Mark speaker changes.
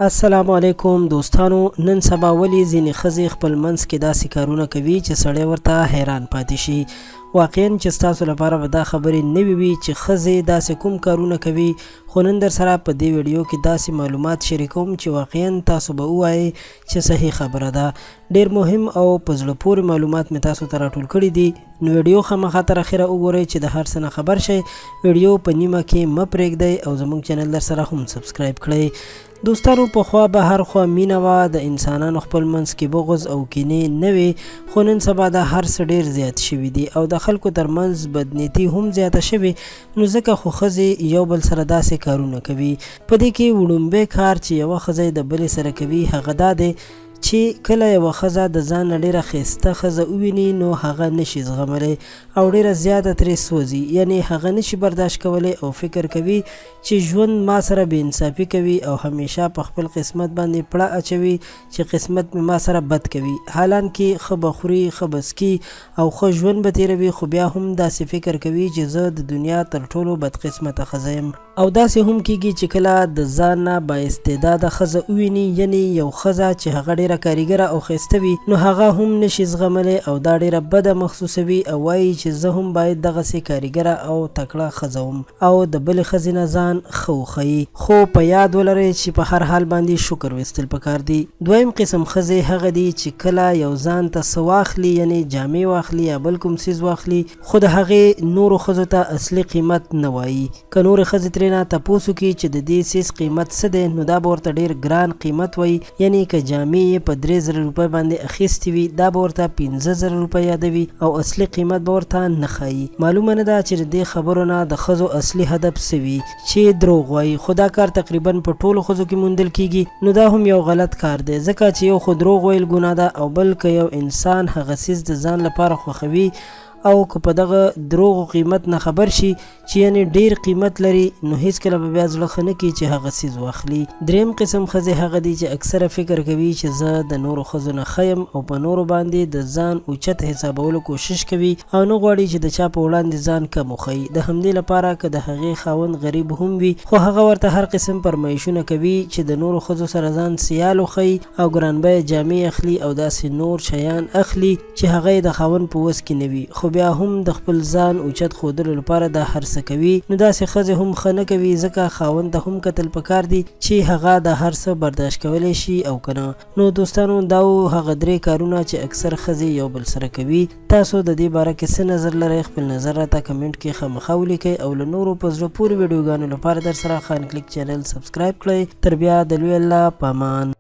Speaker 1: السلام علیکم دوستانو. نن سبا ولې ځینې ښځې خپل منځ کې داسې کارونه کوي چې سړی ورته حیران پاتې شي. واقعا چې ستاسو لپاره به دا خبرې نوې وي چې ښځې داسې کوم کارونه کوي، خو نن در سره په دې ویډیو کې داسې معلومات شریکوم چې واقعا تاسو به ووایئ چې صحیح خبره ده. ډیر مهم او په زړه پورې معلومات مې تاسو ته راټول کړي دي، نو ویډیو خامخا تر اخره وګورئ چې د هر څه نه خبر شئ. ویډیو په نیمه کې مه پرېږدئ او زموږ چینل در سره هم سبسکرایب کړئ. دوستانو، پخوا به هر خوا مینه وه، د انسانانو خپل منځ کې بغض او کینې نه وې، خو نن سبا دا هر څه ډېر زیات شوي دي او د خلکو ترمنځ بدنیتي هم زیاته شوې. نو ځکه خو ښځې یو بل سره داسې کارونه کوي. په دې کې وړومبی کار چې یوه ښځه د بلې سره کوي هغه دا دی چې کله یوه ښځه د ځان نه ډېره ښایسته ښځه وویني نو هغه نشي زغملی او ډېره زیاته ترې سوځي، یعنې هغه نشي برداشت کولی او فکر کوي چې ژوند ما سره بې انصافي کوي او همیشه په خپل قسمت باندې پړه اچوي چې قسمت مې ما سره بد کوي. حالانکې ښه به خوري، ښه به څکي او ښه ژوند به تېروي، خو بیا هم داسې فکر کوي چې زه د دنیا تر ټولو بدقسمته ښځه یم. او داسې هم کېږي چې کله د ځان نه بااستعداده ښځه وویني، یعنې یو ښځه چې هغه ډېره کاریګره او ښایسته وي، نو هغه هم نشي زغملی او دا ډېره بده محسوسوي او وایي چې زه هم باید دغسې کاریګره او تکړه ښځه وم او د بلې ښځې نه ځان ښه وښیي. خو په یاد ولرئ چې په هر حال باندې شکر ویستل پکار دي. دویم قسم ښځې هغه دي چې کله یو ځان ته څه واخلي، یعنې جامې واخلي یا بل کوم څیز واخلي، خو د هغې نورو ښځو ته اصلي قیمت نه وایي. که نورې ښځې ترېنه تپوس وکړي چې د دې څیز قیمت څه دی، نو دا به ورته ډېر ګران قیمت وایي. یعنې که جامې یې په 3000 روپۍ باندې اخیستې وي، دا به ورته 15000 روپۍ یادوي او اصلي قیمت به ورته نه ښایي. معلومه نه ده چې د دې خبرو نه د ښځو اصلي هدف څه وي، چې دروغ وایي. خو دا کار تقریبا په ټولو ښځو کې موندل کېږي، نو دا هم یو غلط کار دی، ځکه چې یو خو دروغ ویل ګناه ده او بل که یو انسان هغه څیز د ځان لپاره خوښوي او که په دغه دروغو قیمت نه خبر شي چې یعنې ډیر قیمت لري، نو هیڅکله به بیا زړه ښه نه کړي چې هغه څیز واخلي. دریم قسم ښځې هغه دي چې اکثره فکر کوي چې زه د نورو ښځو نه ښه یم او په نورو باندې د ځان اوچت حسابولو کوشش کوي او نه غواړي چې د چا په وړاندې ځان کم وښیي. د همدې لپاره که د هغې خاوند غریب هم وي، خو هغه ورته هر قسم فرمایشونه کوي چې د نورو ښځو سره ځان سیال وښیي او ګرانبیه جامې اخلي او داسې نور شیان اخلي چې هغه یې د خاوند په وس کې نه وي، خو بیا هم د خپل ځان اوچت ښودلو لپاره دا هر څه کوي. نو داسې ښځې هم ښه نه کوي، ځکه خاوند ته هم کتل پکار دي چې هغه د هر څه برداشت کولی شي او که نه. نو دوستانو، دا هغه 3 کارونه چې اکثر ښځې یو بل سره کوي. تاسو د دې باره کې څه نظر لرئ؟ خپل نظر راته کمنټ کې خامخا ولیکئ او له نورو په زړه پورې ویډیوګانو لپاره در سره خان کلیک چینل سبسکرایب کړئ. تر بیا د لوی الله په امان.